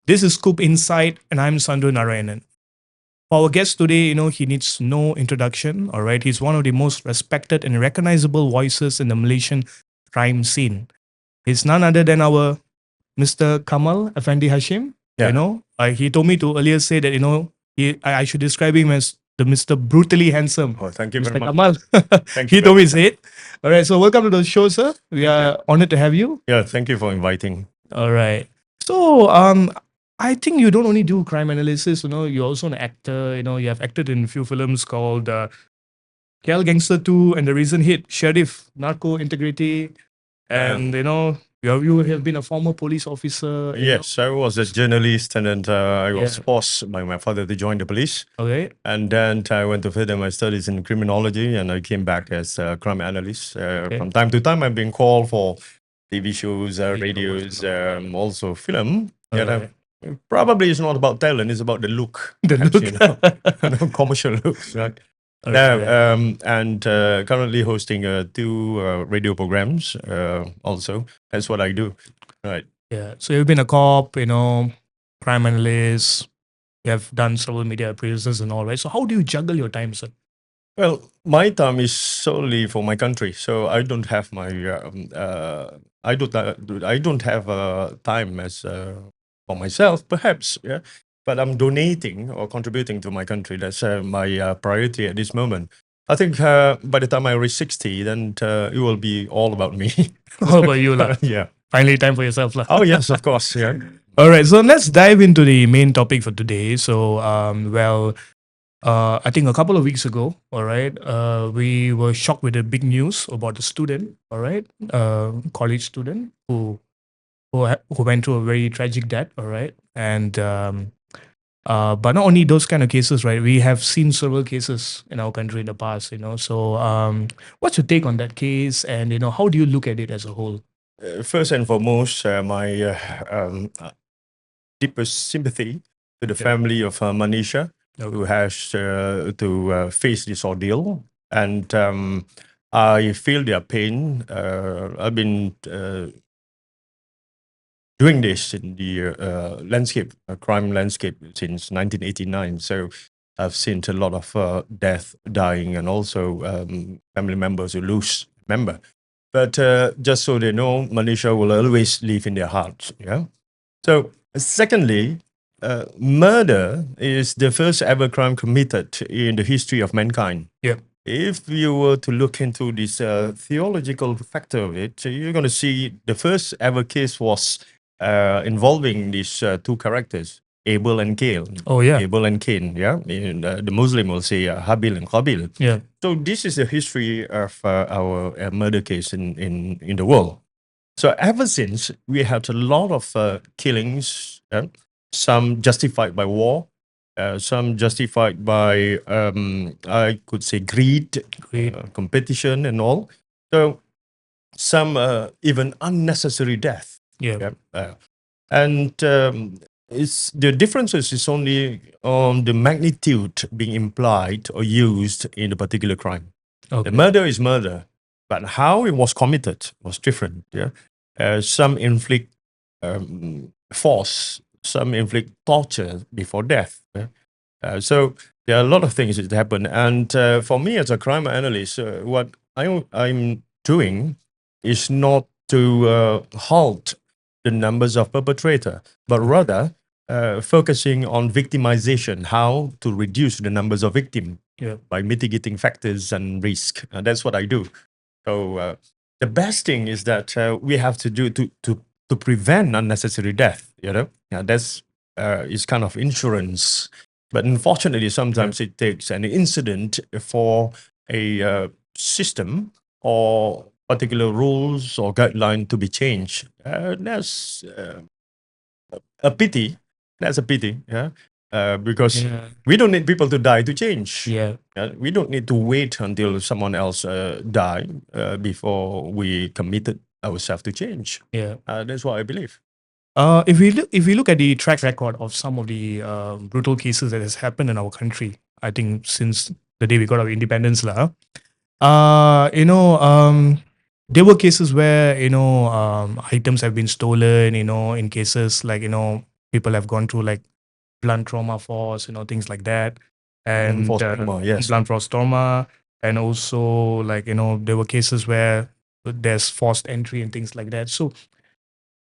This is Scoop Insight, and I'm Sandhu Narayanan. For our guest today, he needs no introduction. All right, he's one of the most respected and recognizable voices in the Malaysian crime scene. He's none other than our Mr. Kamal Affandi Hashim. Yeah. He told me to earlier say that I should describe him as the Mr. Brutally Handsome. Oh, thank you Mr. very much. Kamal. Thank He you. told me say it. All right, so welcome to the show, sir. We are honored to have you. Yeah, thank you for inviting. All right. So, I think you don't only do crime analysis. You're also an actor. You have acted in a few films called KL Gangster 2 and the recent hit Sheriff, Narco Integrity, and you have been a former police officer. Yes, I was a journalist, and then I was Yeah. forced by my father to join the police. Okay. And then I went to further my studies in criminology, and I came back as a crime analyst. From time to time, I've been called for TV shows, radios, also film. Alright. Probably it's not about talent; it's about the look. The Perhaps, look. commercial looks, right? Alright. And currently hosting two radio programs. Also, that's what I do. Right. Yeah. So you've been a cop, crime analyst. You have done several media appearances and all, right? So how do you juggle your time, sir? Well, my time is solely for my country, so I don't have my I don't have time as for myself, perhaps, yeah. But I'm donating or contributing to my country. That's my priority at this moment. I think by the time I reach 60, then it will be all about me. How about you, lah? Yeah. Finally, time for yourself, lah. Oh yes, of course. Yeah. All right, so let's dive into the main topic for today. So, I think a couple of weeks ago, all right, we were shocked with the big news about the student, all right, college student who went through a very tragic death, all right, and but not only those kind of cases, right? We have seen several cases in our country in the past, So, what's your take on that case, and how do you look at it as a whole? First and foremost, my deepest sympathy to the family of Manisha, who has to face this ordeal. And I feel their pain. I've been doing this in the crime landscape since 1989. So I've seen a lot of death, dying, and also family members who lose member. But just so they know, Manisha will always live in their hearts. Yeah. So, secondly, murder is the first ever crime committed in the history of mankind. Yeah. If you were to look into this theological factor of it, you're going to see the first ever case was involving these two characters, Abel and Cain. Oh yeah. Abel and Cain. Yeah. The Muslim will say Habil and Qabil. Yeah. So this is the history of our murder case in the world. So ever since, we had a lot of killings, some justified by war, some justified by, I could say, greed, competition and all. So some even unnecessary death. Yeah. And it's the differences is only on the magnitude being implied or used in a particular crime. Okay. The murder is murder, but how it was committed was different. Yeah, some inflict force, some inflict torture before death. Yeah? So there are a lot of things that happen, and for me as a crime analyst, what I'm doing is not to halt the numbers of perpetrator, but rather focusing on victimization, how to reduce the numbers of victims by mitigating factors and risk. And that's what I do. So the best thing is that we have to do to prevent unnecessary death. That's is kind of insurance. But unfortunately, sometimes it takes an incident for a system or particular rules or guideline to be changed. That's a pity. That's a pity. Yeah. Because we don't need people to die to change. Yeah. We don't need to wait until someone else die before we committed ourselves to change. Yeah. That's what I believe. If we look at the track record of some of the brutal cases that has happened in our country, I think since the day we got our independence, there were cases where items have been stolen. In cases like people have gone through like blunt trauma force, things like that, and Force trauma, yes. blunt force trauma, and also like there were cases where there's forced entry and things like that. So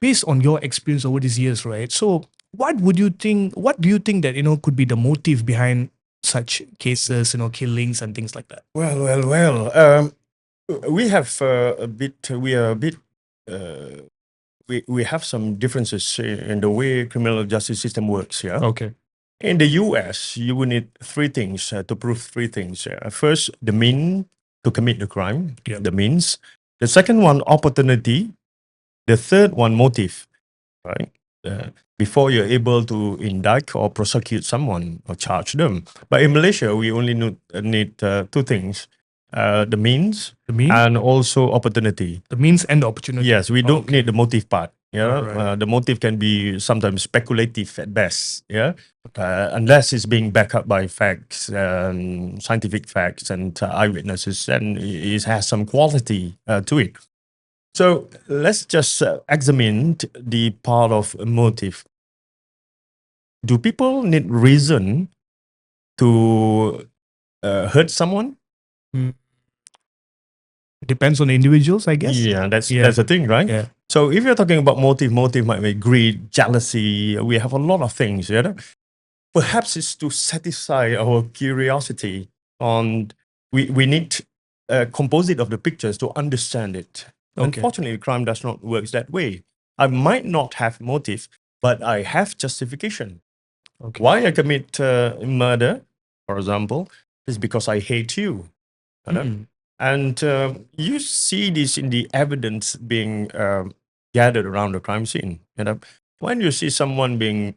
based on your experience over these years, right? So what would you think? What do you think that could be the motive behind such cases, killings and things like that? Well. We have a bit. We are a bit. We have some differences in the way criminal justice system works. Yeah. Okay. In the U.S., you will need three things to prove three things. First, the mean to commit the crime. Yeah. The means. The second one, opportunity. The third one, motive. Right. Before you're able to indict or prosecute someone or charge them. But in Malaysia, we only need two things: the means The mean, and also opportunity. the means and the opportunity. Yes, we don't Okay. need the motive part. Yeah, Alright. the motive can be sometimes speculative at best. Yeah, unless it's being backed up by facts, scientific facts, and eyewitnesses, and it has some quality to it. So let's just examine the part of motive. Do people need reason to hurt someone? Mm. Depends on the individuals, I guess. Yeah, that's Yeah. the thing, right? Yeah. So if you're talking about motive might be greed, jealousy. We have a lot of things. Perhaps it's to satisfy our curiosity on. We need a composite of the pictures to understand it. Okay. Unfortunately, crime does not work that way. I might not have motive, but I have justification. Okay. Why I commit murder, for example, is because I hate you. Mm. And you see this in the evidence being gathered around the crime scene. When you see someone being,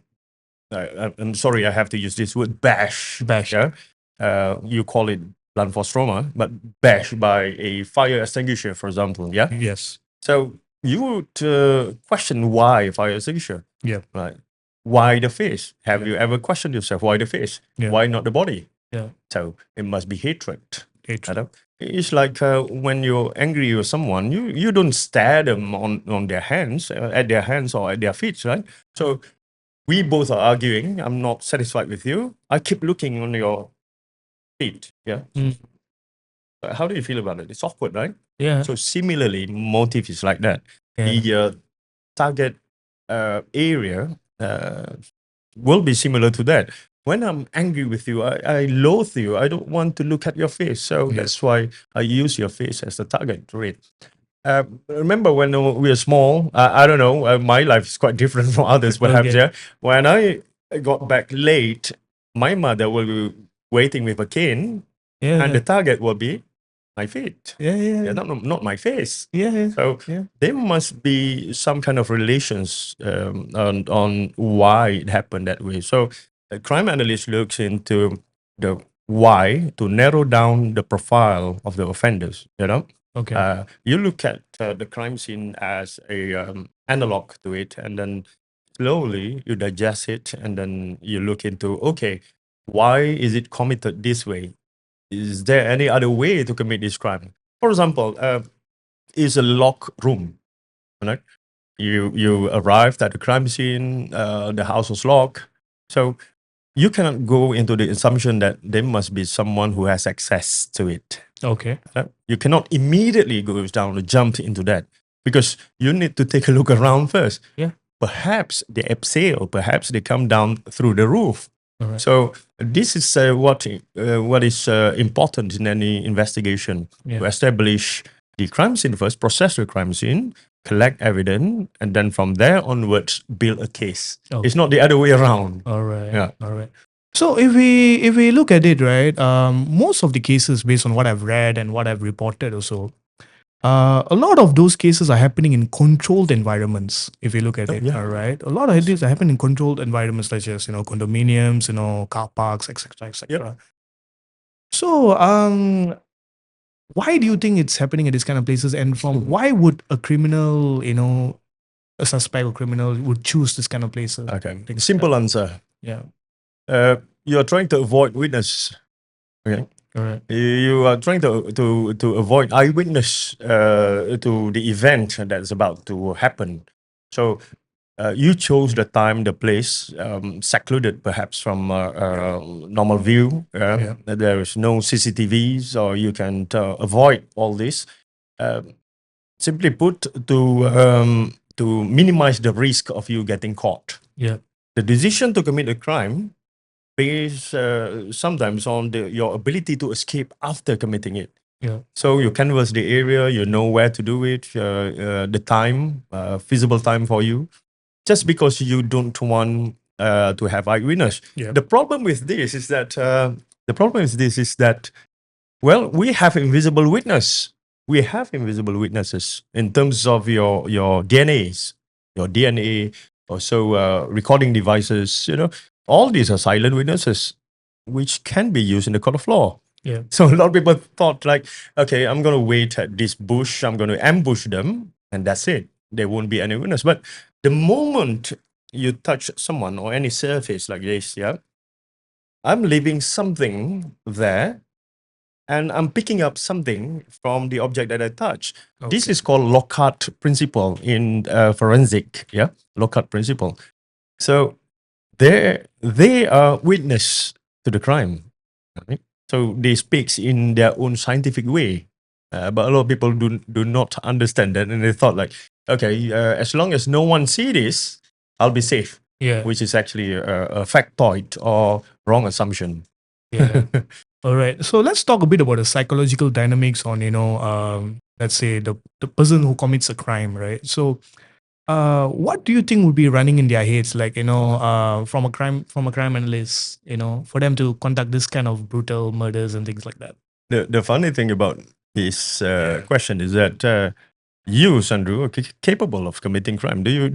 I'm sorry, I have to use this word, bashed. Bashed. Yeah, you call it blunt force trauma, but bashed by a fire extinguisher, for example. Yeah. Yes. So you would question why fire extinguisher. Yeah. Right. Why the face? Have Yeah. you ever questioned yourself why the face? Yeah. Why not the body? Yeah. So it must be hatred. Hatred. It's like when you're angry with someone, you don't stare them on their hands, at their hands or at their feet, right? So we both are arguing. I'm not satisfied with you. I keep looking on your feet. Yeah. Mm. How do you feel about it? It's awkward, right? Yeah. So similarly, motive is like that. Yeah. The target area will be similar to that. When I'm angry with you, I loathe you. I don't want to look at your face. So Yeah. that's why I use your face as the target to it. Remember when we were small, I don't know, my life is quite different from others perhaps. Okay. Yeah. When I got back late, my mother will be waiting with a cane Yeah. and the target will be my feet. Yeah. Yeah. Yeah, not my face. Yeah. Yeah. So Yeah. there must be some kind of relations on why it happened that way. So a crime analyst looks into the why to narrow down the profile of the offenders. Okay. You look at the crime scene as a analog to it, and then slowly you digest it, and then you look into, okay, why is it committed this way? Is there any other way to commit this crime? For example, is a locked room. Right? You arrived at the crime scene. The house was locked, so you cannot go into the assumption that there must be someone who has access to it. Okay. You cannot immediately go down or jump into that because you need to take a look around first. Yeah. Perhaps they abseil, perhaps they come down through the roof. All right. So this is what is important in any investigation Yeah. to establish the crime scene first, process the crime scene, collect evidence, and then from there onwards build a case. Okay. It's not the other way around. All right. Yeah. All right. So if we look at it, right, most of the cases, based on what I've read and what I've reported, also, a lot of those cases are happening in controlled environments. If you look at it, Yeah. all right, a lot of these are happening in controlled environments, such as condominiums, car parks, etc., etc. So, why do you think it's happening at these kind of places? And from why would a criminal, a suspect or criminal would choose this kind of places? Okay. Things like Simple answer. Yeah. You are trying to avoid witness. Okay. All right. You are trying to avoid eyewitness to the event that's about to happen. So You chose the time, the place, secluded perhaps from normal view. Yeah. There is no CCTVs, or you can avoid all this. Simply put, to minimize the risk of you getting caught. Yeah. The decision to commit a crime based sometimes on your ability to escape after committing it. Yeah. So you canvas the area, you know where to do it, the time, feasible time for you, just because you don't want to have eyewitness. Yeah. The problem with this is that well, we have invisible witness. We have invisible witnesses in terms of your DNAs, your DNA, also recording devices. All these are silent witnesses, which can be used in the court of law. Yeah. So a lot of people thought like, okay, I'm going to wait at this bush, I'm going to ambush them, and that's it. There won't be any witness. But the moment you touch someone or any surface like this, yeah, I'm leaving something there, and I'm picking up something from the object that I touch. This Okay. is called Lockhart principle in forensic. Yeah, Lockhart principle. So they are witness to the crime. Right? So they speaks in their own scientific way. But a lot of people do not understand that, and they thought like, okay, as long as no one see this, I'll be safe. Yeah. Which is actually a factoid or wrong assumption. Yeah. All right. So let's talk a bit about the psychological dynamics on, let's say the person who commits a crime, right? So, what do you think would be running in their heads, like, from a crime analyst, for them to conduct this kind of brutal murders and things like that? The funny thing about this Yeah. question is that you, Sandru, are capable of committing crime. Do you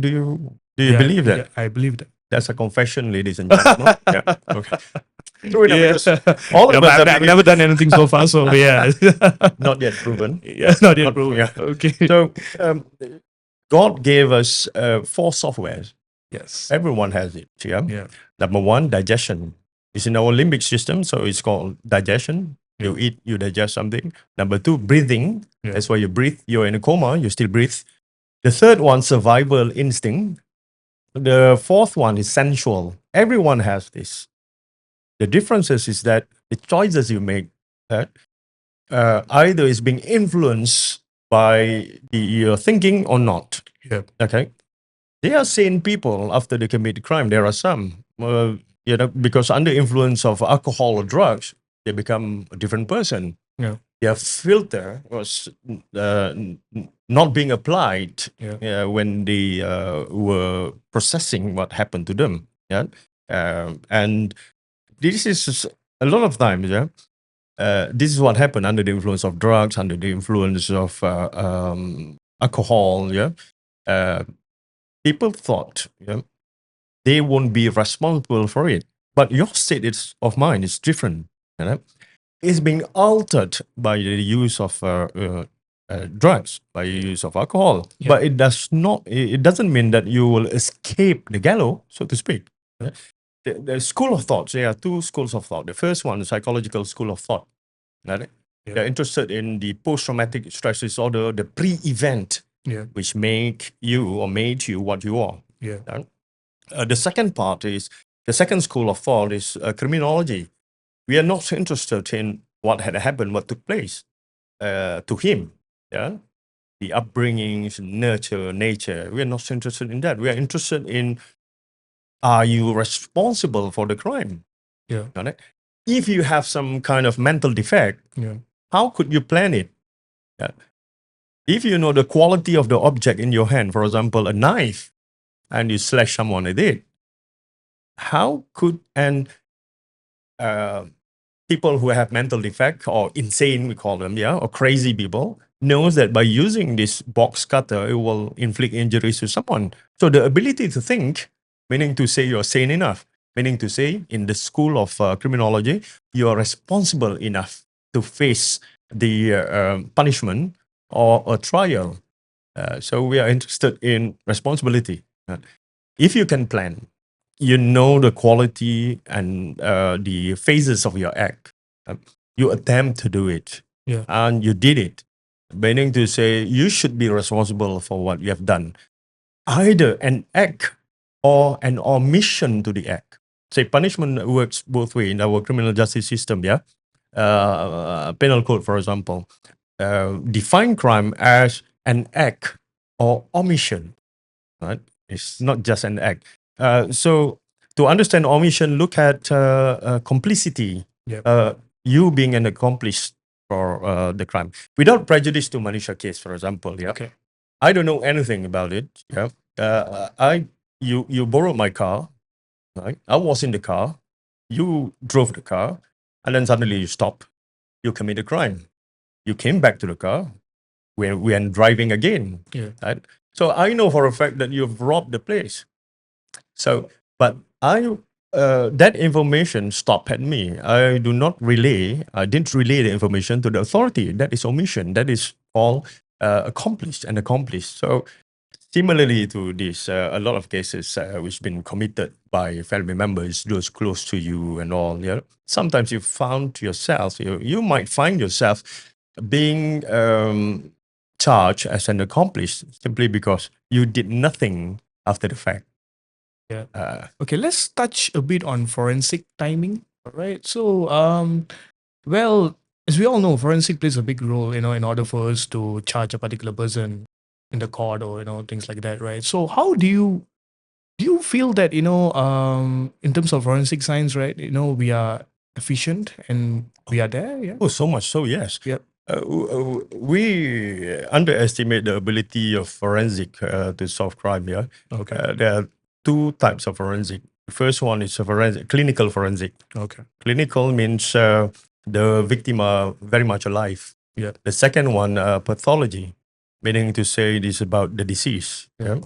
believe that? Yeah, I believe that. That's a confession, ladies and gentlemen. Yeah. Okay. True enough, Yeah. because all Yeah, of but us have I've never done anything so far, so yeah. not yet proven. Yeah, not yet proven. Yeah. Okay. So God gave us 4 softwares. Yes. Everyone has it. Yeah. Yeah. Number 1, digestion. It's in our limbic system, so it's called digestion. You eat, you digest something. Number 2, breathing. Yeah. That's why you breathe. You're in a coma, you still breathe. The third one, survival instinct. The fourth one is sensual. Everyone has this. The differences is that the choices you make either is being influenced by your thinking or not. Yeah. Okay. There are sane people after they commit crime. There are some, because under influence of alcohol or drugs, they become a different person. Yeah. Their filter was not being applied when they were processing what happened to them. Yeah, and this is a lot of times. Yeah, this is what happened under the influence of drugs, under the influence of alcohol. Yeah, people thought they won't be responsible for it, but your state of mind is different. You know? It's being altered by the use of drugs, by the use of alcohol. Yeah. But it does not. It doesn't mean that you will escape the gallows, so to speak. The school of thoughts. There are 2 schools of thought. The first one, the psychological school of thought. Right? Yeah. They're interested in the post-traumatic stress disorder, the pre-event, which made you what you are. Yeah. Right? The second school of thought is criminology. We are not interested in what had happened, what took place to him. Yeah, the upbringings, nurture, nature. We are not interested in that. We are interested in, are you responsible for the crime? Yeah. Right? If you have some kind of mental defect, how could you plan it? Yeah. If you know the quality of the object in your hand, for example, a knife, and you slash someone with it, how could people who have mental defect or insane, we call them, or crazy people, knows that by using this box cutter, it will inflict injuries to someone. So the ability to think, meaning to say you're sane enough, meaning to say in the school of criminology, you are responsible enough to face the punishment or a trial. So we are interested in responsibility. If you can plan, you know the quality and the phases of your act. You attempt to do it, and you did it, meaning to say you should be responsible for what you have done. either an act or an omission to the act. Say punishment works both way in our criminal justice system. Yeah, penal code, for example, define crime as an act or omission. Right, it's not just an act. So to understand omission, look at complicity. Yep. You being an accomplice for the crime, without prejudice to Manisha case, for example. Yeah, Okay. I don't know anything about it. Yeah, you borrowed my car, right? I was in the car, you drove the car, and then suddenly you stop. You commit a crime. You came back to the car. We are driving again. Yeah. Right? So I know for a fact that you've robbed the place. So, but I that information stopped at me. I do not relay. I didn't relay the information to the authority. That is omission. That is all accomplished and accomplished. So similarly to this, a lot of cases which been committed by family members, those close to you and all. Yeah, sometimes you found yourself. You might find yourself being charged as an accomplice simply because you did nothing after the fact. Yeah. Uh, Okay, let's touch a bit on forensic timing. All right. So, well, as we all know, forensic plays a big role, in order for us to charge a particular person in the court or things like that, right? So, how do you feel that in terms of forensic science, right? We are efficient and we are there. Yeah. oh, so much so, yes. Yep. We underestimate the ability of forensic to solve crime. Yeah, Okay. there are two types of forensic. The first one is a clinical forensic. Okay. Clinical means the victim are very much alive. Yeah. The second one, pathology, meaning to say it is about the disease. Yeah.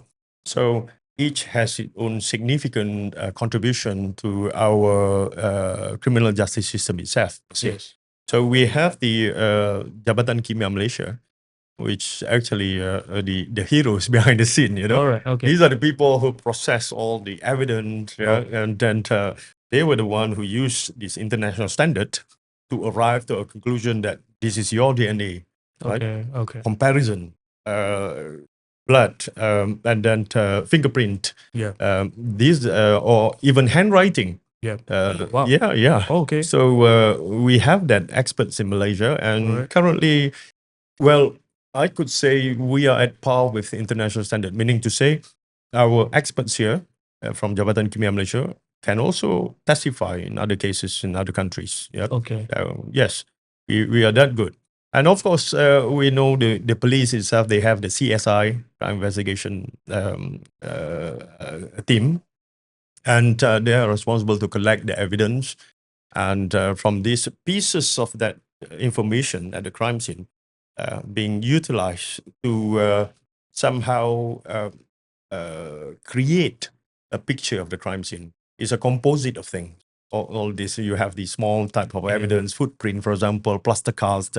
So each has its own significant contribution to our criminal justice system itself. Yes. So we have the Jabatan Kimia Malaysia, which actually the heroes behind the scene. All right. Okay. These are the people who process all the evidence, and then they were the one who used this international standard to arrive to a conclusion that this is your DNA, right? Okay. Okay. Comparison, blood, and then fingerprint. Yeah. These or even handwriting. Yeah. Wow. Yeah. Okay. So we have that experts in Malaysia, and Alright. currently, well, I could say we are at par with the international standard, meaning to say our experts here from Jabatan Kimia Malaysia can also testify in other cases in other countries. Yeah. Okay. Yes, we are that good. And of course, we know the police itself, they have the CSI, crime investigation team, and they are responsible to collect the evidence. And from these pieces of that information at the crime scene, being utilized to somehow create a picture of the crime scene. It's a composite of things. All this, you have the small type of evidence, footprint, for example, plaster cast,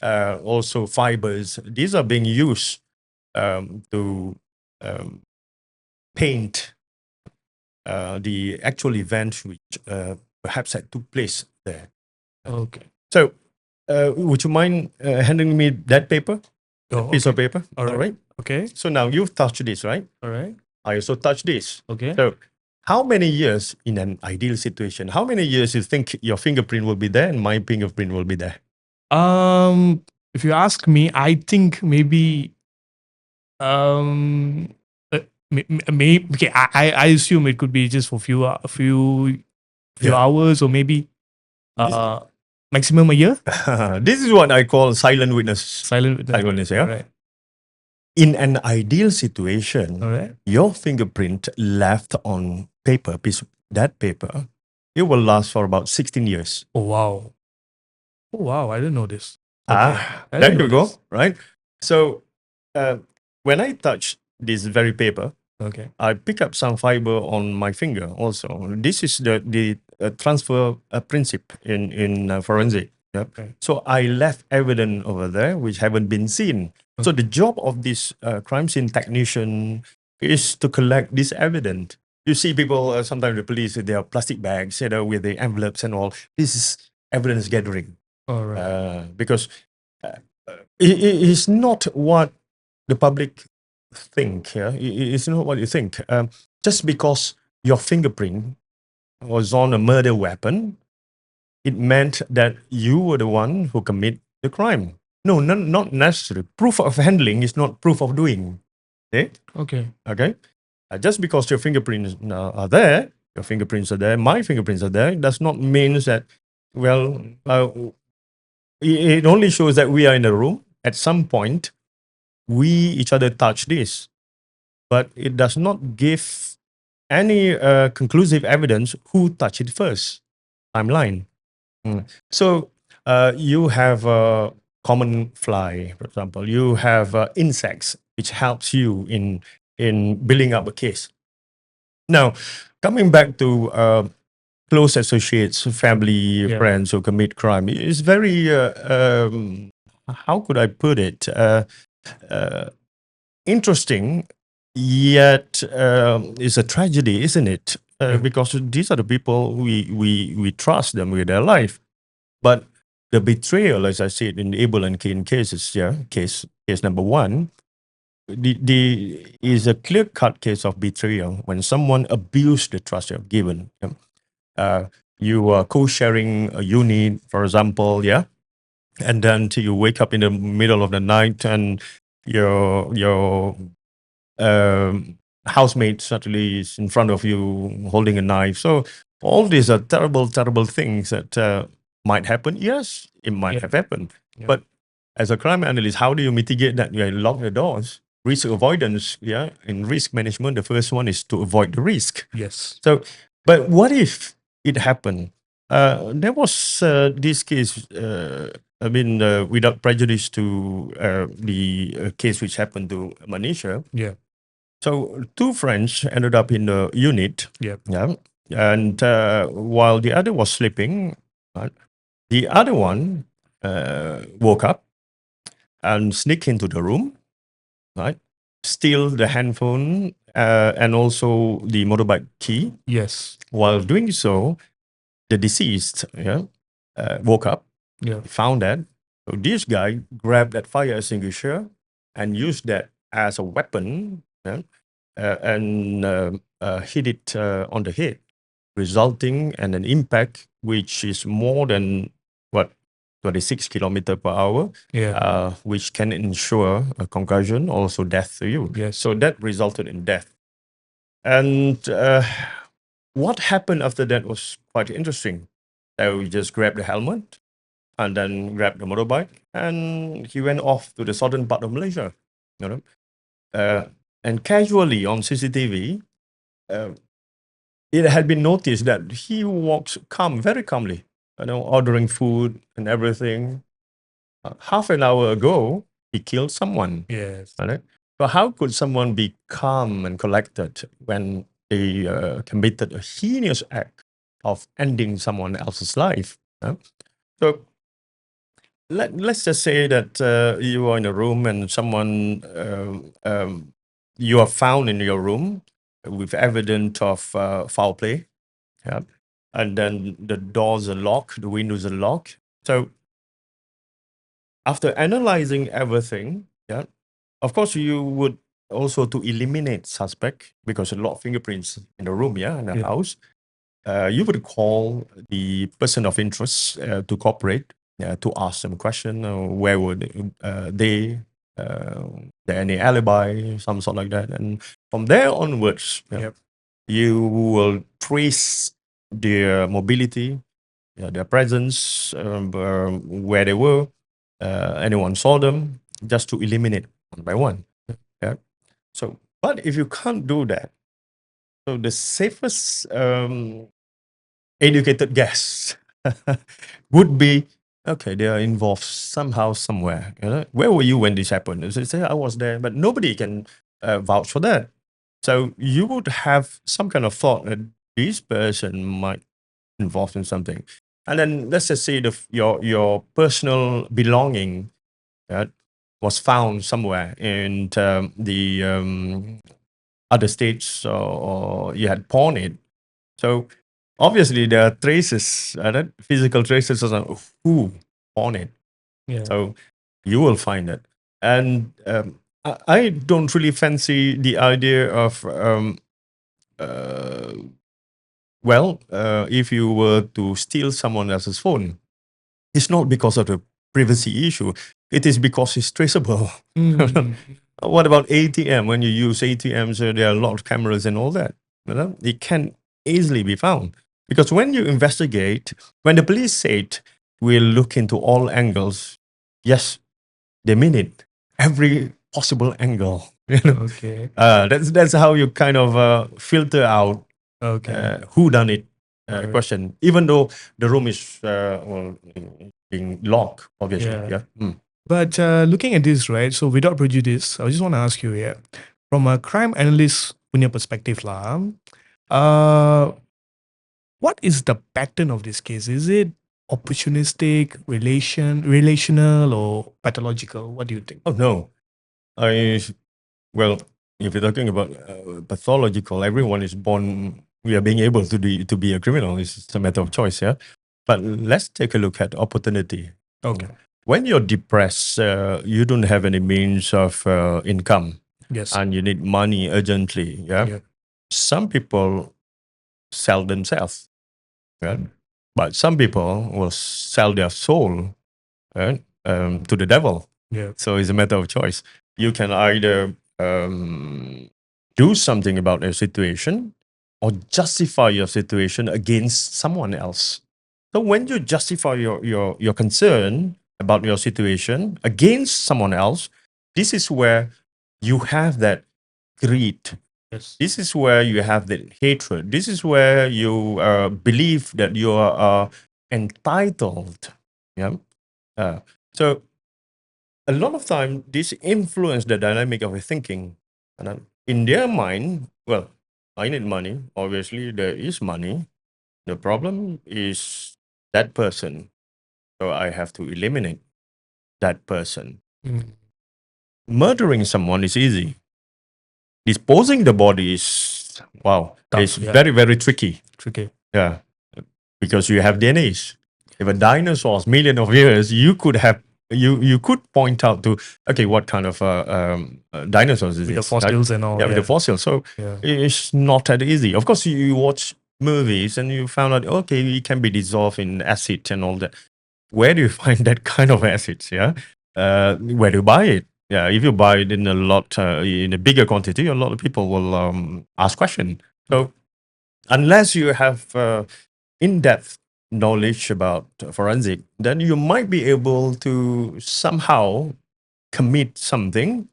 also fibers. These are being used to paint the actual event which perhaps had took place there. Okay. So, would you mind handing me that paper? Oh, Piece of paper? All right. Okay. So now you've touched this, right? All right. I also touched this. Okay. So, how many years in an ideal situation? How many years you think your fingerprint will be there and my fingerprint will be there? If you ask me, I think maybe okay. I assume it could be just for few Yeah. hours or maybe maximum a year. This is what I call silent witness. Silent witness. Silent witness, yeah. All right. In an ideal situation, All right. your fingerprint left on paper, that paper, it will last for about 16 years. Oh wow. Oh wow. I didn't know this. There you go. Right. So when I touch this very paper, Okay. I pick up some fiber on my finger also. This is the transfer principle in forensic. Yep. Okay. So I left evidence over there which haven't been seen. So the job of this crime scene technician is to collect this evidence. You see people, sometimes the police, they have plastic bags, with the envelopes and all. This is evidence gathering. All right. Because it is not what the public think. Yeah, it's not what you think. Just because your fingerprint was on a murder weapon, it meant that you were the one who commit the crime. No, not necessarily. Proof of handling is not proof of doing. Okay, Okay. okay. Just because your fingerprints are there, your fingerprints are there, my fingerprints are there, does not mean that, well, it only shows that we are in a room. At some point, we each other touch this, but it does not give any conclusive evidence who touched it first. Timeline. So you have a common fly, for example. You have insects, which helps you in building up a case. Now, coming back to close associates, family, Yeah. friends who commit crime, it's very how could I put it? Uh, Interesting, yet it's a tragedy, isn't it? Yeah. Because these are the people we trust them with their life. But the betrayal, as I said in the Abel and Cain cases, case number one, the is a clear cut case of betrayal when someone abused the trust you have given. Uh, you are co-sharing a unit, for example, yeah, and then till you wake up in the middle of the night and your housemate suddenly is in front of you holding a knife. So all these are terrible, terrible things that might happen. Yes, it might Yeah. have happened. Yeah. But as a crime analyst, how do you mitigate that? You lock the doors. Risk avoidance, yeah. In risk management, the first one is to avoid the risk. Yes. So, but what if it happened? There was this case. Without prejudice to the case which happened to Manisha. Yeah. So two friends ended up in the unit. Yeah. Yeah, and while the other was sleeping, right, the other one woke up and sneaked into the room, right, steal the handphone and also the motorbike key. Yes. While doing so, the deceased, woke up, Yeah. found that. So this guy grabbed that fire extinguisher and used that as a weapon, yeah, and hit it on the head, resulting in an impact which is more than what 26 kilometer per hour, Yeah. which can ensure a concussion, also death to you. Yes. So that resulted in death. And what happened after that was quite interesting. So we just grabbed the helmet and then grabbed the motorbike, and he went off to the southern part of Malaysia. You know, and casually on CCTV, uh, it had been noticed that he walks very calmly, ordering food and everything. Half an hour ago, he killed someone. Yes. Right? So how could someone be calm and collected when they committed a heinous act of ending someone else's life? So let's just say that you are in a room and someone you are found in your room with evidence of foul play, yeah, and then the doors are locked, the windows are locked. So after analyzing everything, yeah, of course you would also to eliminate suspect because a lot of fingerprints in the room, yeah, in the Yeah. house. You would call the person of interest to cooperate, to ask them question. Where would they? There any alibi, some sort like that, and from there onwards, Yep. you will trace their mobility, their presence, where they were, anyone saw them, just to eliminate one by one. Yeah. So, but if you can't do that, so the safest educated guess would be, okay, they are involved somehow, somewhere. Where were you when this happened? They say, I was there, but nobody can vouch for that. So you would have some kind of thought that this person might involved in something. And then let's just say your personal belonging was found somewhere in the other states, or you had pawned it. So obviously there are traces, physical traces of who pawned it. Yeah. So you will find it. And I don't really fancy the idea of if you were to steal someone else's phone, it's not because of the privacy issue. It is because it's traceable. Mm. What about ATM? When you use ATMs, there are a lot of cameras and all that. It can easily be found. Because when you investigate, when the police said, we'll look into all angles, yes, they mean it. Every possible angle. Okay. That's how you kind of filter out Okay. who done it Alright. question, even though the room is being locked, obviously. Yeah. Yeah. Mm. But looking at this, right? So without prejudice, I just want to ask you, yeah, from a crime analyst punya perspective lah, what is the pattern of this case? Is it opportunistic, relational, or pathological? What do you think? Oh no, well, if you're talking about pathological, everyone is born. We are being able to be a criminal. It's a matter of choice, yeah. But let's take a look at opportunity. Okay. When you're depressed, you don't have any means of income, Yes. and you need money urgently. Yeah. Yeah. Some people sell themselves, right? But some people will sell their soul, right, to the devil. Yeah. So it's a matter of choice. You can either do something about a situation or justify your situation against someone else. So when you justify your concern about your situation against someone else, this is where you have that greed. Yes. This is where you have that hatred. This is where you believe that you are entitled. Yeah. So a lot of time, this influence the dynamic of your thinking. And then in their mind, well, I need money. Obviously, there is money. The problem is that person. So I have to eliminate that person. Mm. Murdering someone is easy. Disposing the body is, wow, Tough, it's yeah. very, very tricky. Tricky. Yeah. Because you have DNAs. If a dinosaur's million of years, you could point out to, okay, what kind of dinosaurs is With the this? Right? fossils and all. Yeah, with the fossils. So Yeah. it's not that easy. Of course, you watch movies and you found out, okay, it can be dissolved in acid and all that. Where do you find that kind of acids? Yeah, where do you buy it? Yeah, if you buy it in in a bigger quantity, a lot of people will ask questions. So unless you have in-depth knowledge about forensic, then you might be able to somehow commit something,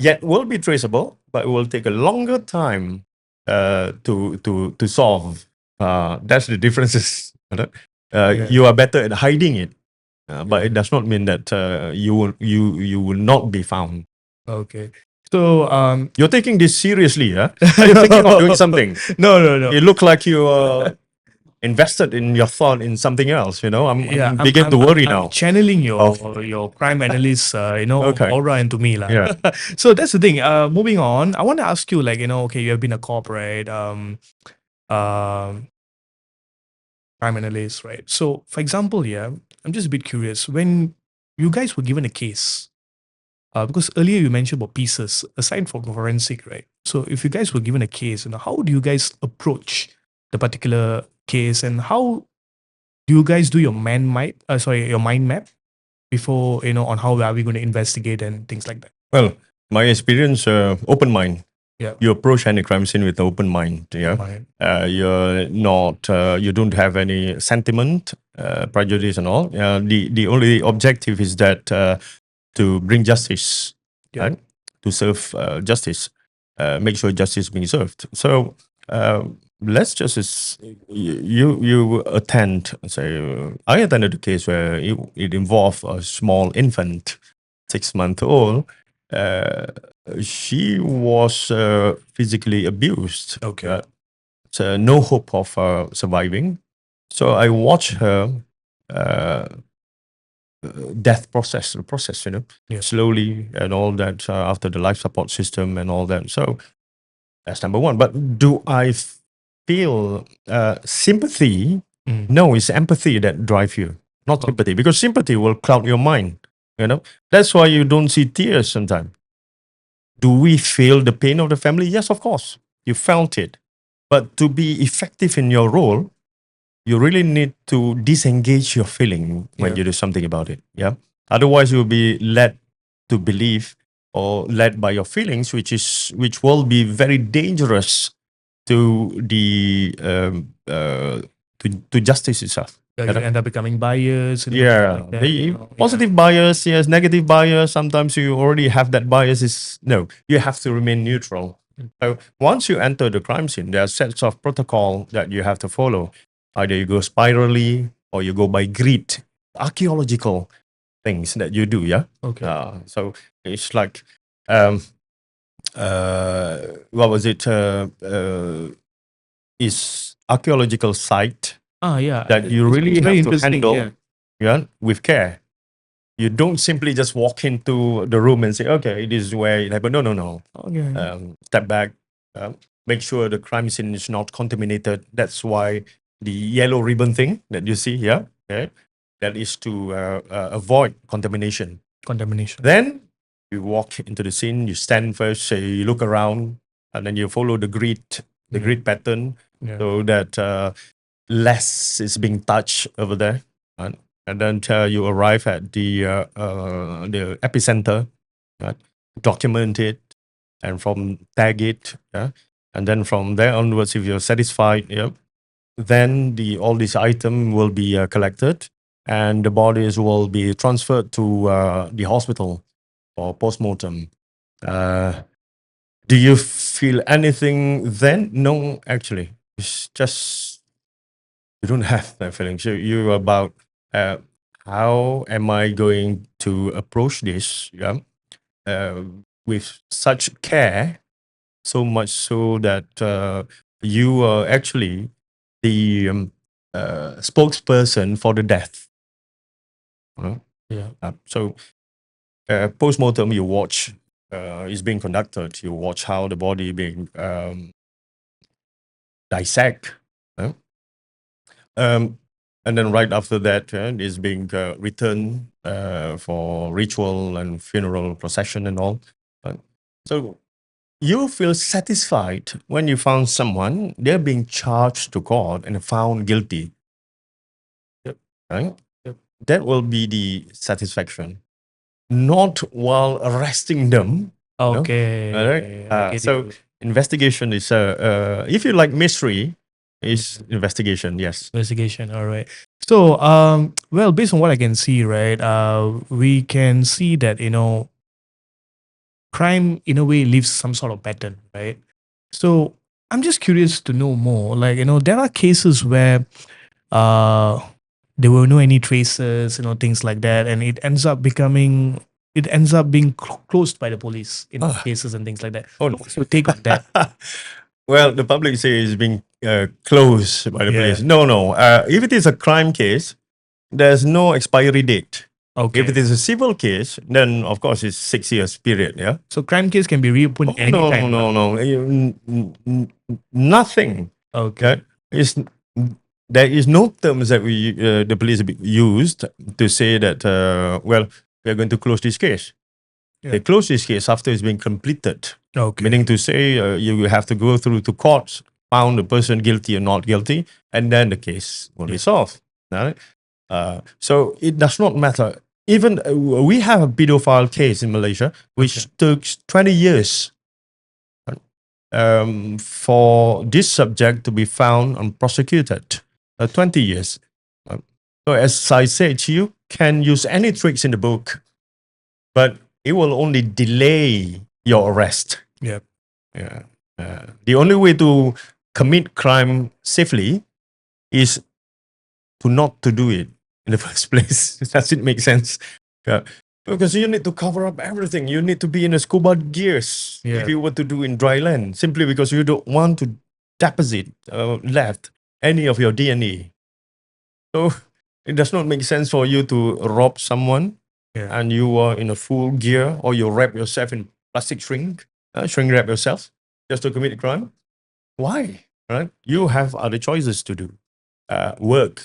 yet will be traceable, but it will take a longer time to solve. That's the differences. Yeah. You are better at hiding it, but Yeah. it does not mean that you will not be found. Okay. So You're taking this seriously, yeah? Are you thinking of doing something? No. You look like you are invested in your thought in something else. I'm begin to worry I'm now. channeling your crime analyst, Okay. aura into me, lah. Yeah. So that's the thing. Moving on, I want to ask you, like, okay, you have been a cop, right? Crime analyst, right? So, for example, yeah, I'm just a bit curious. When you guys were given a case, because earlier you mentioned about pieces aside from forensic, right? So, if you guys were given a case, how do you guys approach the particular case, and how do you guys do your your mind map before on how are we going to investigate and things like that? Well, my experience, open mind. Yeah. You approach any crime scene with an open mind. Yeah. Mind. You're not. You don't have any sentiment, prejudice, and all. The only objective is that to bring justice, Yeah. right? To serve justice, make sure justice is being served. So let's just you attend. Say I attended a case where it involved a small infant, 6 month old. She was physically abused. Okay. So no hope of surviving. So I watched her death process, Yeah. slowly and all that after the life support system and all that. So that's number one. But do I feel sympathy? Mm. No, it's empathy that drives you, not Oh. sympathy, because sympathy will cloud your mind. That's why you don't see tears sometimes. Do we feel the pain of the family? Yes, of course. You felt it. But to be effective in your role, you really need to disengage your feeling when Yeah. you do something about it. Yeah. Otherwise, you'll be led to believe or led by your feelings, which will be very dangerous to the to justice itself. You end up becoming biased, things Yeah, like that. the positive bias, yes, negative bias. Sometimes you already have that bias. Is no, you have to remain neutral. So once you enter the crime scene, there are sets of protocol that you have to follow. Either you go spirally or you go by grid, archaeological things that you do. Yeah. Okay. So it's like, um, what was it? Is archaeological site Yeah. that you It's really very have to interesting. handle, Yeah. yeah, with care. You don't simply just walk into the room and say, okay, this is where it happened. No, no, no. Okay. Step back, make sure the crime scene is not contaminated. That's why the yellow ribbon thing that you see here, okay, that is to avoid contamination. Contamination. Then you walk into the scene, you stand first, say, you look around, and then you follow the grid pattern, Yeah. so that less is being touched over there. Right? And then you arrive at the epicenter, right? Document it, and from tag it, yeah? And then from there onwards, if you're satisfied, yeah, then all these item will be collected, and the bodies will be transferred to the hospital for postmortem. Do you feel anything then? No, actually, it's just you don't have that feeling. So you're about how am I going to approach this? Yeah, with such care, so much so that you are actually the spokesperson for the death. Yeah. So post-mortem, you watch is being conducted. You watch how the body being dissect. Um, and then right after that, is being returned for ritual and funeral procession and all. So you feel satisfied when you found someone, they're being charged to court and found guilty. Yep. Right? Yep. That will be the satisfaction. Not while arresting them. Okay. All right. I get So you. investigation is if you like mystery, is investigation. Yes. Investigation. All right. So, well, based on what I can see, right, we can see that crime in a way leaves some sort of pattern, right? So, I'm just curious to know more. Like, there are cases where uh there were no any traces, things like that, and it ends up being closed by the police in cases and things like that. Oh, no. What's your take on that? Well, the public say it's being closed by the Yeah. police. No, no. If it is a crime case, there's no expiry date. Okay. If it is a civil case, then of course it's 6 years period. Yeah. So crime case can be reopened Oh, anytime. no. Nothing. Okay. There is no terms that the police used to say that well, we are going to close this case. Yeah. They close this case after it's been completed. Okay. Meaning to say you will have to go through to courts, found the person guilty or not guilty, and then the case will be solved. Right? So it does not matter. Even we have a pedophile case in Malaysia, which took 20 years for this subject to be found and prosecuted. 20 years. So as I said, you can use any tricks in the book, but it will only delay your arrest. Yep. Yeah. The only way to commit crime safely is to not to do it in the first place. Does it make sense? Yeah. Because you need to cover up everything. You need to be in a scuba gears if you were to do in dry land, simply because you don't want to deposit left any of your DNA. So it does not make sense for you to rob someone and you are in a full gear, or you wrap yourself in plastic shrink wrap yourself just to commit a crime. Why? Right? You have other choices to do. Work,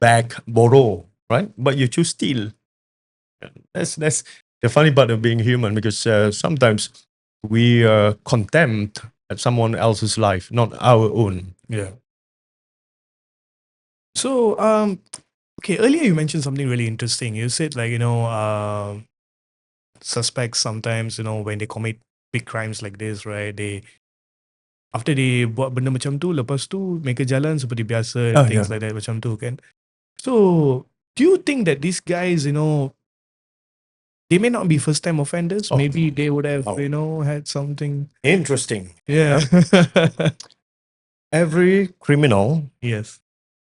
beg, borrow, right? But you choose steal. That's the funny part of being human, because sometimes we contempt at someone else's life, not our own. Yeah. So, okay, earlier you mentioned something really interesting. You said, like, suspects sometimes, when they commit big crimes like this, right? They after they buat benda macam tu, lepas tu mereka jalan seperti biasa and Oh, things yeah. like that macam tu kan. So, do you think that these guys, they may not be first time offenders? Oh, Maybe they would have, wow. had something. Interesting. Yeah. Every criminal Yes.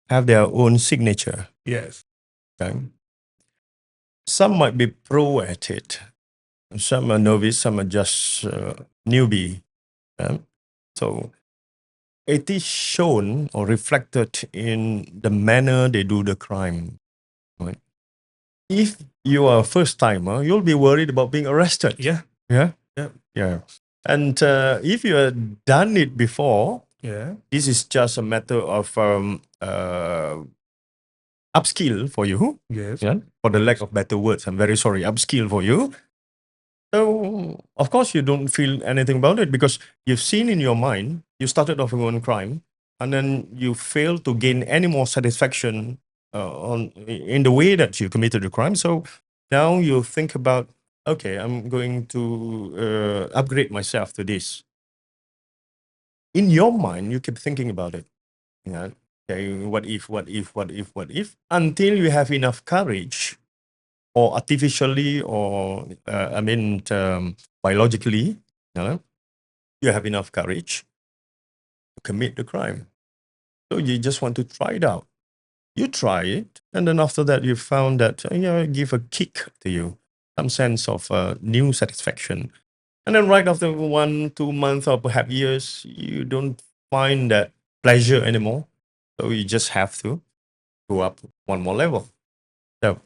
have their own signature. Yes. Okay? Some might be pro at it. Some are novice. Some are just newbie. Yeah? So it is shown or reflected in the manner they do the crime. Right? If you are a first timer, you'll be worried about being arrested. Yeah. Yeah. Yeah. Yeah. And if you have done it before, Yeah. this is just a matter of upskill for you. Yes. Yeah. For the lack of better words, I'm very sorry. Upskill for you. So of course you don't feel anything about it, because you've seen in your mind you started off with one crime, and then you fail to gain any more satisfaction in the way that you committed the crime. So now you think about, okay, I'm going to upgrade myself to this. In your mind, you keep thinking about it. Yeah. Okay, what if, until you have enough courage, or artificially, or biologically, you know, you have enough courage to commit the crime. So you just want to try it out. You try it, and then after that, you found that give a kick to you, some sense of new satisfaction. And then right after 1-2 months or perhaps years, you don't find that pleasure anymore. So you just have to go up one more level. So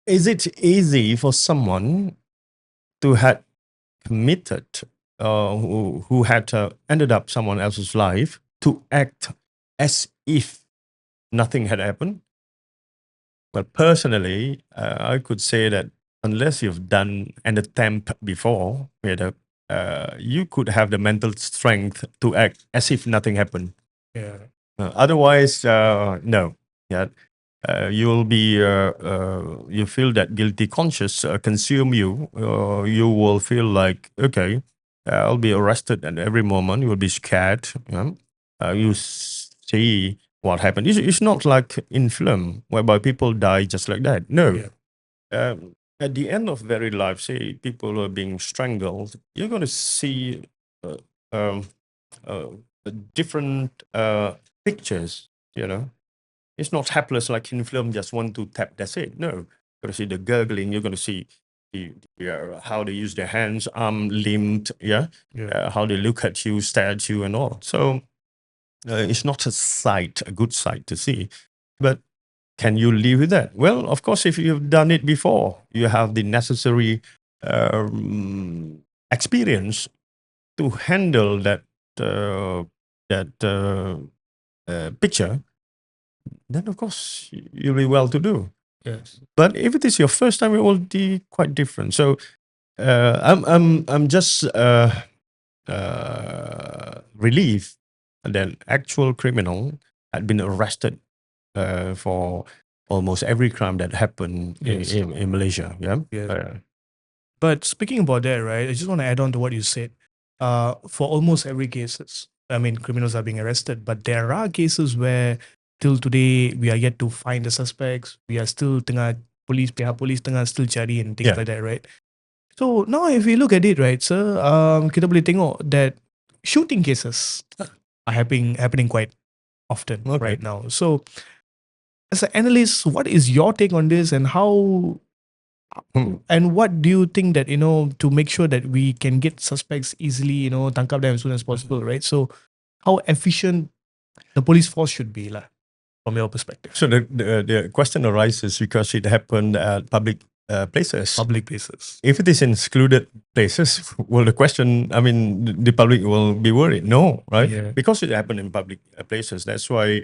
is it easy for someone to have committed, who had ended up someone else's life, to act as if nothing had happened? Well, personally, I could say that unless you've done an attempt before, you could have the mental strength to act as if nothing happened. Yeah. Otherwise, no. Yeah, you'll be you feel that guilty conscience consume you. You will feel like, okay, I'll be arrested at every moment. You will be scared. You see what happened. It's not like in film whereby people die just like that. No. Yeah. At the end of very life, say people are being strangled, you're going to see uh, um, uh, different pictures. It's not helpless like in film, just one, two tap, that's it. No, you're going to see the gurgling. You're going to see how they use their hands, arm, limbed, Yeah. how they look at you, stare at you, and all. So it's not a good sight to see. But can you live with that? Well, of course, if you've done it before, you have the necessary experience to handle that picture, then of course you'll be well to do. Yes. But if it is your first time, it will be quite different. So I'm just relieved that actual criminal had been arrested for almost every crime that happened Yes. in Malaysia. Yeah. Yeah. But speaking about that, right, I just want to add on to what you said. For almost every cases, I mean, criminals are being arrested, but there are cases where till today we are yet to find the suspects. We are still pihak police tengah still cari and things Yeah. like that, right? So now if we look at it, right, sir, kita boleh tengok that shooting cases are happening quite often Okay. right now. So as an analyst, what is your take on this, and how and what do you think that, to make sure that we can get suspects easily, tangkap them as soon as possible, right? So how efficient the police force should be, lah, from your perspective? So the question arises because it happened at public places. Public places. If it is in secluded places, well, the question, the public will be worried. No, right? Yeah. Because it happened in public places. That's why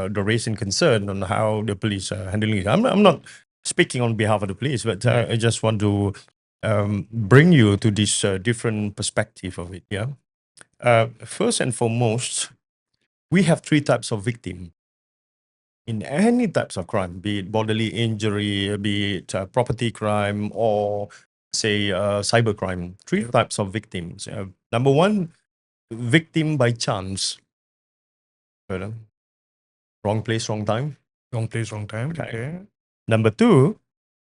the raising concern on how the police are handling it. I'm not speaking on behalf of the police, but Right. I just want to bring you to this different perspective of it. Yeah. First and foremost, we have three types of victim in any types of crime, be it bodily injury, be it property crime, or say cyber crime. Three Yep. types of victims. Number one, victim by chance. You know, wrong place, wrong time. Wrong place, wrong time. Okay. Okay. Number two,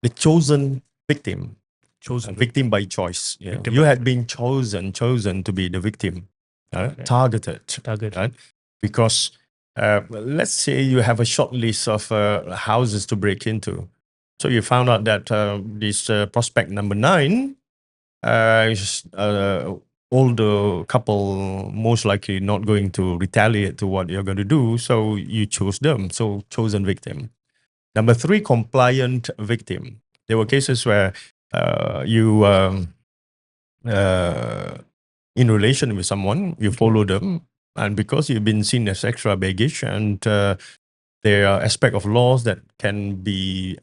the chosen victim. Chosen Victim by choice. Yeah. Victim You by had been chosen to be the victim, Okay. targeted, target. right? Because let's say you have a short list of houses to break into. So you found out that this prospect number 9 is older couple, most likely not going to retaliate to what you're going to do. So you choose them. So chosen victim. Number 3, compliant victim. There were cases where you in relation with someone, you follow them, and because you've been seen as extra baggage, and there are aspect of laws that can be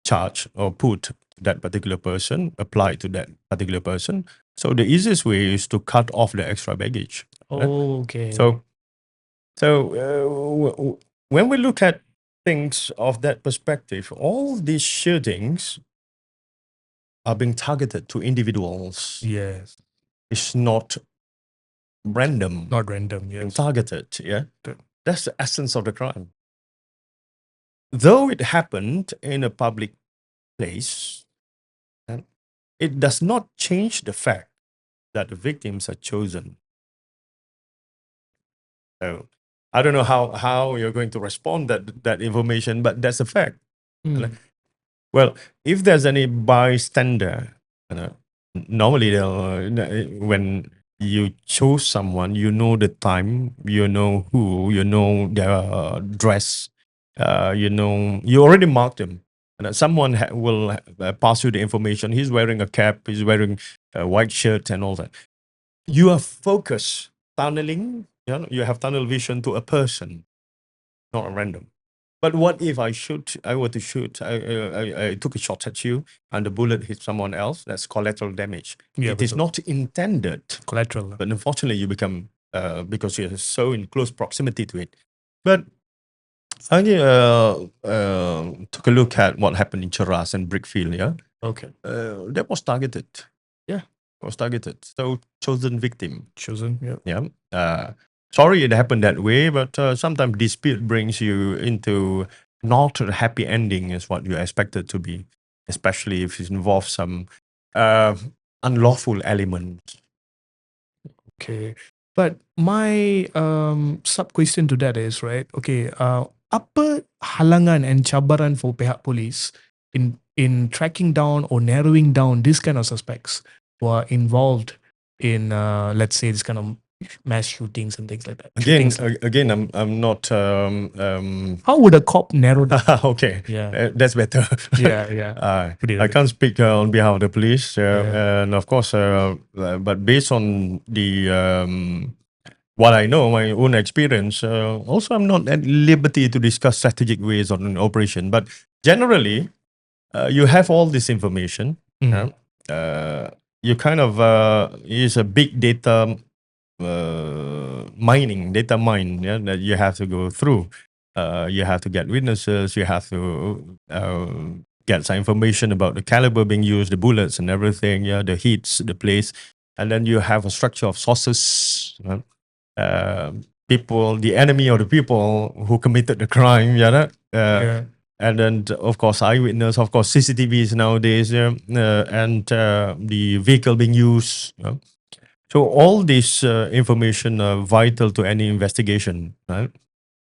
charged or put to that particular person, applied to that particular person. So the easiest way is to cut off the extra baggage. Right? Okay. So when we look at things of that perspective, all these shootings are being targeted to individuals. Yes. It's not random, Not random. being Yes. targeted. Yeah, The- that's the essence of the crime. Though it happened in a public place, and it does not change the fact that the victims are chosen. So I don't know how you're going to respond that information, but that's a fact. Mm. Well, if there's any bystander, you know, normally when you choose someone, you know the time, you know who, you know their dress, you already marked them. And someone will pass you the information. He's wearing a cap, he's wearing a white shirt, and all that. You are focused, tunneling. You have tunnel vision to a person, not a random. But what if I were to shoot, I took a shot at you and the bullet hit someone else? That's collateral damage. Yeah. It is betul. not intended, Collateral. but unfortunately you become, because you're so in close proximity to it. But I took a look at what happened in Cheras and Brickfield, yeah? Okay. That was targeted. Yeah. Was targeted. So chosen victim. Chosen. Yeah. Yeah. Sorry it happened that way, but sometimes dispute brings you into not a happy ending as what you expected to be, especially if it involves some unlawful element. Okay. But my sub question to that is, right, okay, apa halangan and cabaran for pihak police in tracking down or narrowing down these kind of suspects who are involved in let's say this kind of mass shootings and things like that. Again, Shootings like- again, I'm not. how would a cop narrow down? Okay, Yeah. that's better. Yeah. I can't speak on behalf of the police, Yeah. and of course, but based on the what I know, my own experience, also I'm not at liberty to discuss strategic ways of an operation. But generally, you have all this information. Mm. You kind of use a big data data mine, yeah, that you have to go through. You have to get witnesses. You have to get some information about the caliber being used, the bullets and everything. Yeah, the hits, the place, and then you have a structure of sources. People, the enemy of the people who committed the crime. Yeah, Yeah. and then of course eyewitness, of course CCTVs nowadays, and the vehicle being used. So all this information are vital to any investigation, right?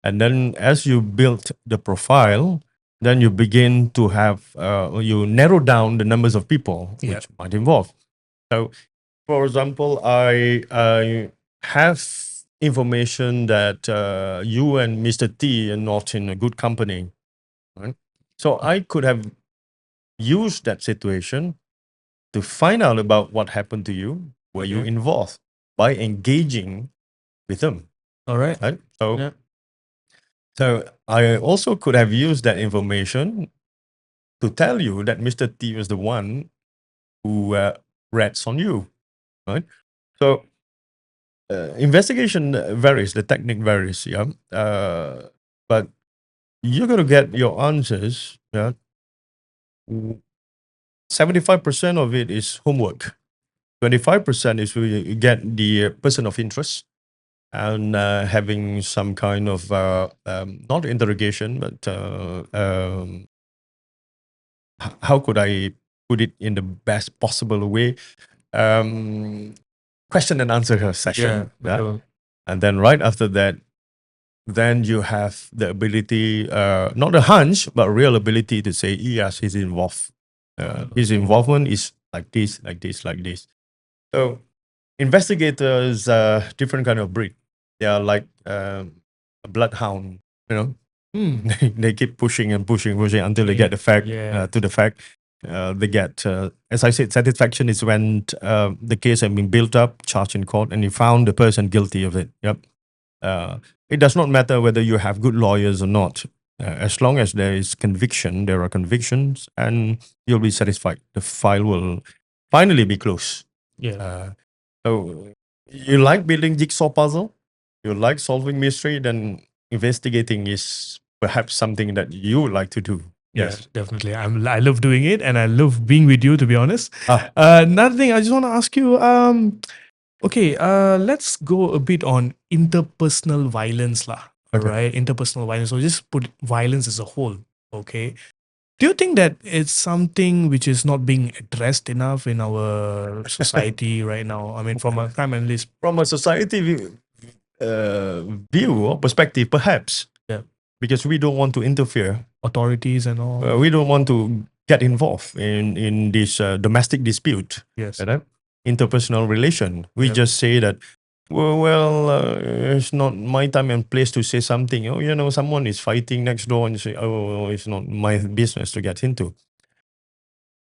And then as you build the profile, then you begin to have you narrow down the numbers of people Yeah. which might involve. So, for example, I have information that you and Mr. T are not in a good company, right? So I could have used that situation to find out about what happened to you, were you Okay. involved, by engaging with them, All right. right? So, Yeah. so I also could have used that information to tell you that Mr. T was the one who rats on you, right? So investigation varies, the technique varies, yeah. But you're going to get your answers. Yeah, 75% of it is homework. 25% is we get the person of interest and having some kind of not interrogation, but how could I put it in the best possible way? Question and answer session. Yeah. And then right after that, then you have the ability, not a hunch, but real ability to say, yes, he's involved. His involvement is like this, like this, like this. So investigators are different kind of breed. They are like a bloodhound, you know. They keep pushing and pushing, pushing until they get the fact to the fact. They get, as I said, satisfaction is when the case has been built up, charged in court, and you found the person guilty of it. Yep. It does not matter whether you have good lawyers or not. As long as there is conviction, there are convictions, and you'll be satisfied. The file will finally be closed. So you like building jigsaw puzzle, you like solving mystery, then investigating is perhaps something that you would like to do. Yes, definitely. I love doing it, and I love being with you. To be honest, another thing I just want to ask you. Okay, let's go a bit on interpersonal violence, lah. Okay. Right, interpersonal violence. So just put violence as a whole. Okay. Do you think that it's something which is not being addressed enough in our society right now? I mean, from a crime analyst, From a society view or perspective, perhaps. Yeah. Because we don't want to interfere. authorities and all. We don't want to get involved in this domestic dispute. Yes. Right? Interpersonal relation. We Yep. just say that, it's not my time and place to say something. Oh, someone is fighting next door, and you say, oh, it's not my business to get into.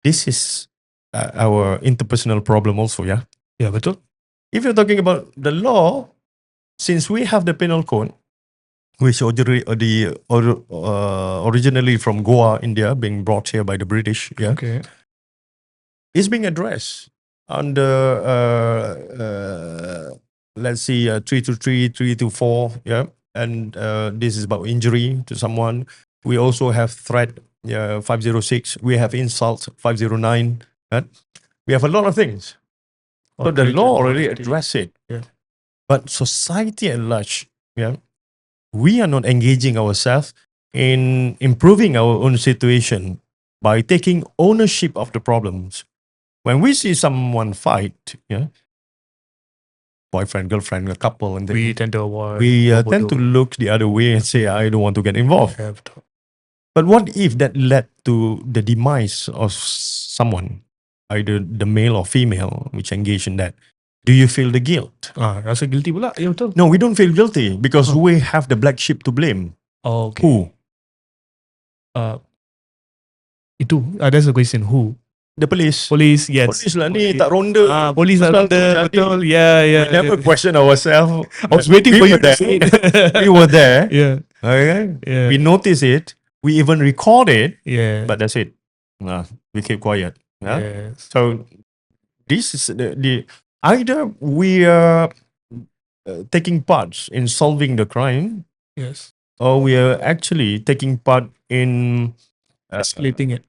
This is our interpersonal problem also, yeah? Yeah, betul. If you're talking about the law, since we have the penal code, which originally from Goa, India, being brought here by the British, yeah, Okay. is being addressed under let's see 323, 324, yeah, and this is about injury to someone. We also have threat 506. We have insult 509. Yeah? We have a lot of things. So the law already address it. Yeah. But society at large, yeah, we are not engaging ourselves in improving our own situation by taking ownership of the problems. When we see someone fight, yeah, boyfriend, girlfriend, a couple, and We tend to avoid. we tend to look the other way and say, I don't want to get involved. But what if that led to the demise of someone, either the male or female, which engage in that? Do you feel the guilt? Rasa guilty pula. Ya betul. No, we don't feel guilty because we have the black sheep to blame. Oh, okay. Who? Itu. That's the question. Who? The police. Police, yes. Police lah ni tak ronda. Police tak ronda. Betul. Yeah, yeah. We never question ourselves. I was waiting for you to there. say it. We were there. Yeah. Okay. Yeah. We notice it. We even record it. Yeah. But that's it. We keep quiet. Yeah? Yes. So this is the either we are taking part in solving the crime, Yes. or we are actually taking part in Escalating it.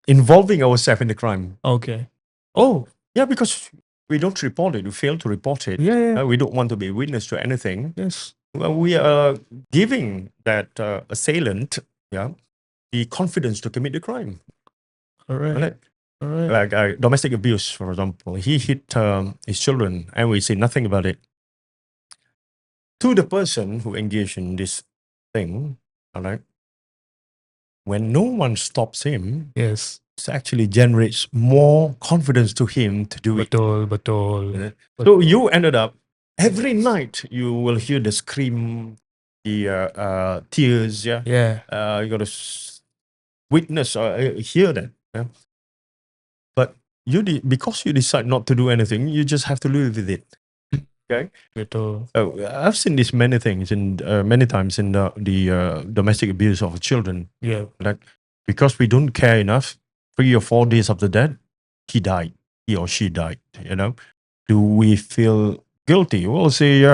involving ourselves in the crime. Okay. Oh. Yeah, because we don't report it. We fail to report it. Yeah. We don't want to be witness to anything. Yes. Well, we are giving that assailant, yeah, the confidence to commit the crime. All right. Like domestic abuse, for example. He hit his children, and we say nothing about it. To the person who engaged in this thing, all right, when no one stops him, Yes. it actually generates more confidence to him to do it. Betul. So you ended up, every night you will hear the scream, the tears, yeah. Yeah. You got to witness or hear that. Yeah? But because you decide not to do anything, you just have to live with it. Okay. Betul. I've seen this many times in the domestic abuse of children. Yeah. Like because we don't care enough, 3 or 4 days after that, he or she died, Do we feel guilty? We'll say,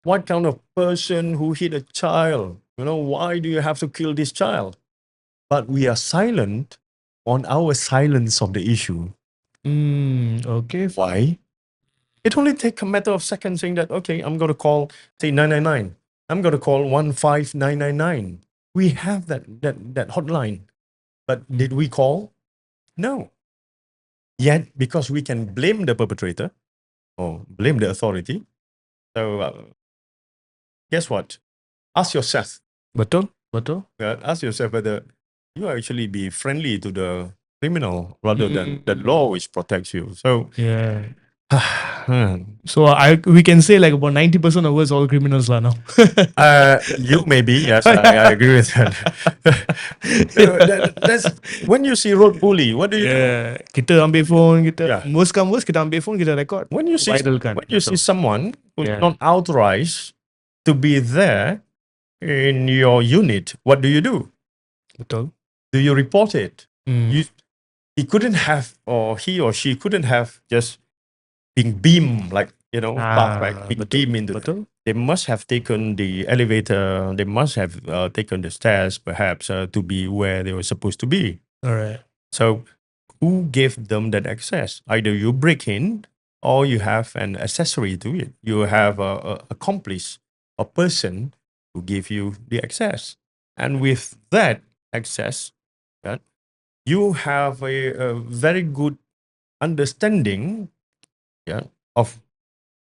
what kind of person who hit a child? Why do you have to kill this child? But we are silent on our silence of the issue. Okay. Why? It only takes a matter of seconds saying that, okay, I'm going to call, say, 999. I'm going to call 15999. We have that hotline. But did we call? No. Yet, because we can blame the perpetrator or blame the authority. So, guess what? Ask yourself. Betul. Ask yourself whether you actually be friendly to the criminal rather than the law which protects you. So, Yeah. So we can say like about 90% of us all criminals lah now. you maybe, yes, I agree with that. That's when you see road bully, what do you do? Yeah. Kita ambil phone, Yeah. worst come worst, kita ambil phone, kita record. When you see Viralkan. someone who's Yeah. not authorized to be there in your unit, what do you do? Betul. Do you report it? Mm. He couldn't have, or he or she couldn't have just been beamed like, fast back, been beamed into that. They must have taken the elevator, they must have taken the stairs perhaps to be where they were supposed to be. All right. So who gave them that access? Either you break in or you have an accessory to it. You have a accomplice, a person who gave you the access. And with that access, you have a very good understanding of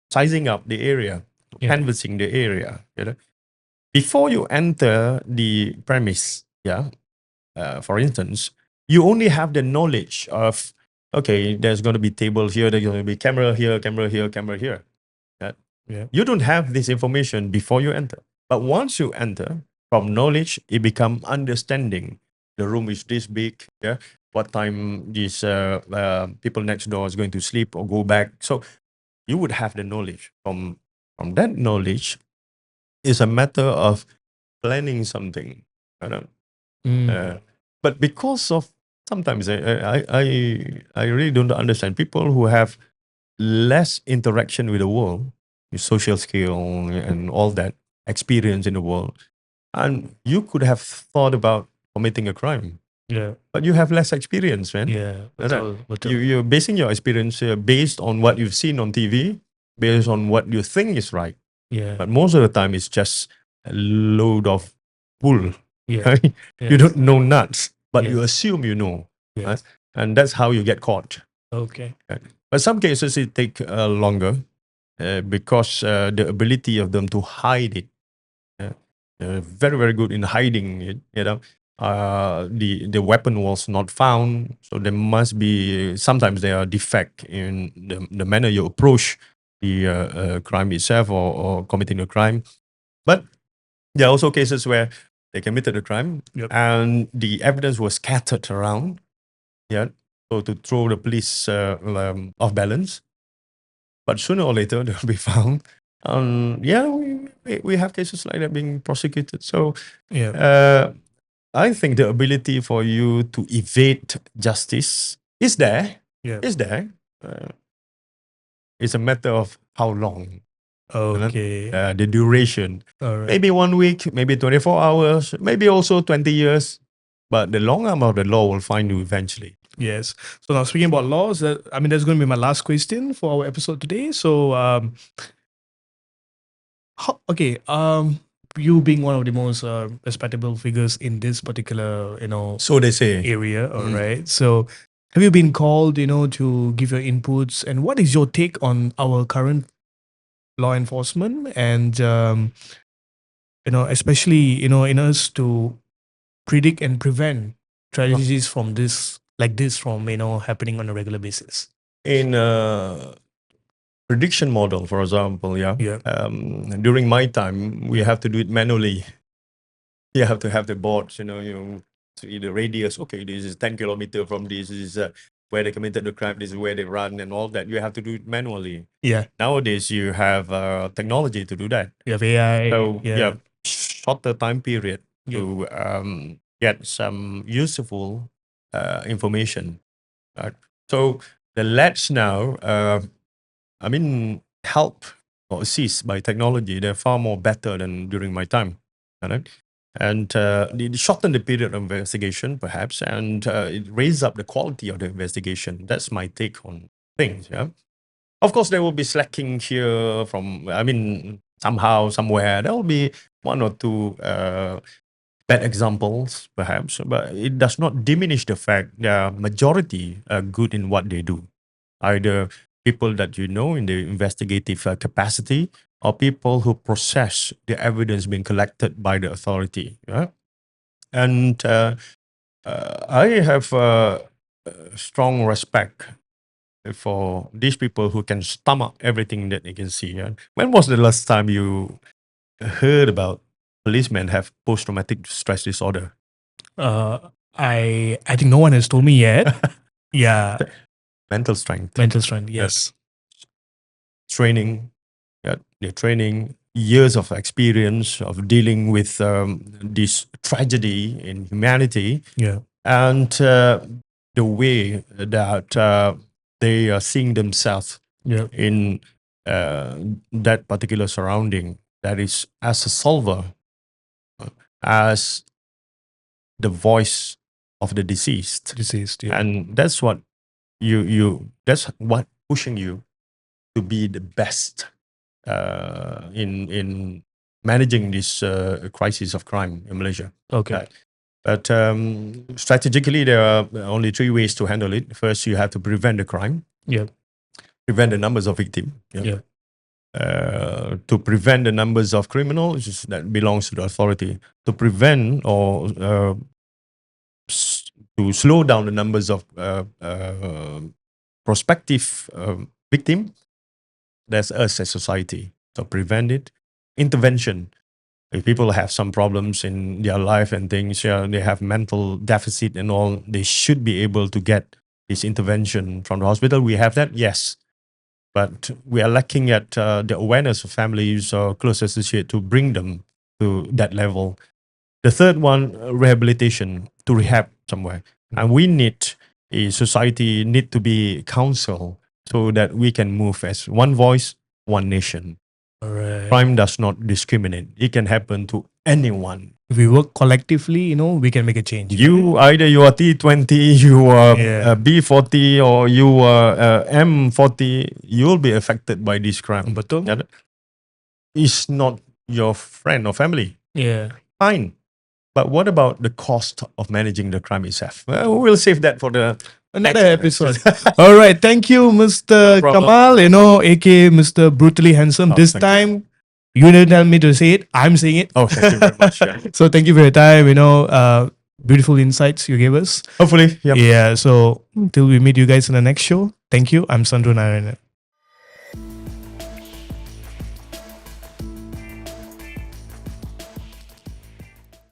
sizing up the area, canvassing the area. Before you enter the premise, for instance, you only have the knowledge of, okay, there's going to be table here, there's going to be camera here, camera here, camera here. You don't have this information before you enter. But once you enter, from knowledge, it becomes understanding. The room is this big, what time these people next door is going to sleep or go back. So you would have the knowledge. From that knowledge, it's a matter of planning something. But because of sometimes I really don't understand people who have less interaction with the world, with social skill and all that experience in the world, and you could have thought about committing a crime. Yeah. But you have less experience, man. Yeah. Betul. You're basing your experience based on what you've seen on TV, based on what you think is right. Yeah. But most of the time, it's just a load of bull. Yeah. Right? You don't know nuts, but Yeah. you assume you know. Yeah. Right? And that's how you get caught. Okay. But some cases, it take longer because the ability of them to hide it. Very, very good in hiding it. The weapon was not found, so there must be sometimes there are defect in the manner you approach the crime itself or committing the crime. But there are also cases where they committed a crime and the evidence was scattered around. So to throw the police off balance. But sooner or later they'll be found. We have cases like that being prosecuted. So I think the ability for you to evade justice is there. Is there. It's a matter of how long. Okay. The duration. All right. Maybe 1 week, maybe 24 hours, maybe also 20 years. But the long arm of the law will find you eventually. Yes. So now speaking about laws, that's going to be my last question for our episode today. So, you being one of the most respectable figures in this particular, so they say, area, all right. So, have you been called, to give your inputs, and what is your take on our current law enforcement, and especially in us to predict and prevent tragedies from this from happening on a regular basis? In prediction model, for example, during my time, we have to do it manually. You have to have the boards, see the radius. Okay, this is 10 kilometers from this. This is where they committed the crime. This is where they run and all that. You have to do it manually. Yeah. Nowadays, you have technology to do that. You have AI. So shorter time period to get some useful information. Right? So the labs now, help or assist by technology. They're far more better than during my time. Right? And it shortened the period of investigation, perhaps, and it raised up the quality of the investigation. That's my take on things. Yeah. Of course, there will be slacking here from, somehow, somewhere, there will be one or two bad examples, perhaps, but it does not diminish the fact the majority are good in what they do. Either people that you know in the investigative capacity or people who process the evidence being collected by the authority. Yeah? And I have strong respect for these people who can stomach everything that they can see. Yeah? When was the last time you heard about policemen have post-traumatic stress disorder? I think no one has told me yet. Yeah, Mental strength, mental strength. Yes. training, their training, years of experience of dealing with this tragedy in humanity, Yeah. and the way that they are seeing themselves Yeah. in that particular surrounding, that is as a solver, as the voice of the deceased. Deceased. Yeah. And that's what that's what pushing you to be the best in managing this crisis of crime in Malaysia. Okay. Right. But strategically, there are only three ways to handle it. First, you have to prevent the crime, Yeah. prevent the numbers of victims. Yeah. To prevent the numbers of criminals, that belongs to the authority. To prevent or to slow down the numbers of prospective victim, that's us as society. So prevent it. Intervention. If people have some problems in their life and things, they have mental deficit and all, they should be able to get this intervention from the hospital. We have that, yes. But we are lacking at the awareness of families or close associates to bring them to that level. The third one, rehabilitation, to rehab somewhere. And we need, a society need to be counsel so that we can move as one voice, one nation. All right. Crime does not discriminate. It can happen to anyone. If we work collectively, we can make a change. Either you are T20, you are Yeah. B40, or you are M40, you'll be affected by this crime. Betul. Yeah. It's not your friend or family. Yeah. Fine. But what about the cost of managing the crime itself? Well, we'll save that for the Another next episode. All right. Thank you, Mr. problem. Kamal, aka Mr. Brutally Handsome. Oh, this thank you. time, you didn't tell me to say it. I'm saying it. Oh, thank you very much. Yeah. So thank you for your time. Beautiful insights you gave us. Hopefully, yeah. Yeah. So till we meet you guys in the next show. Thank you. I'm Sandro Narayanan.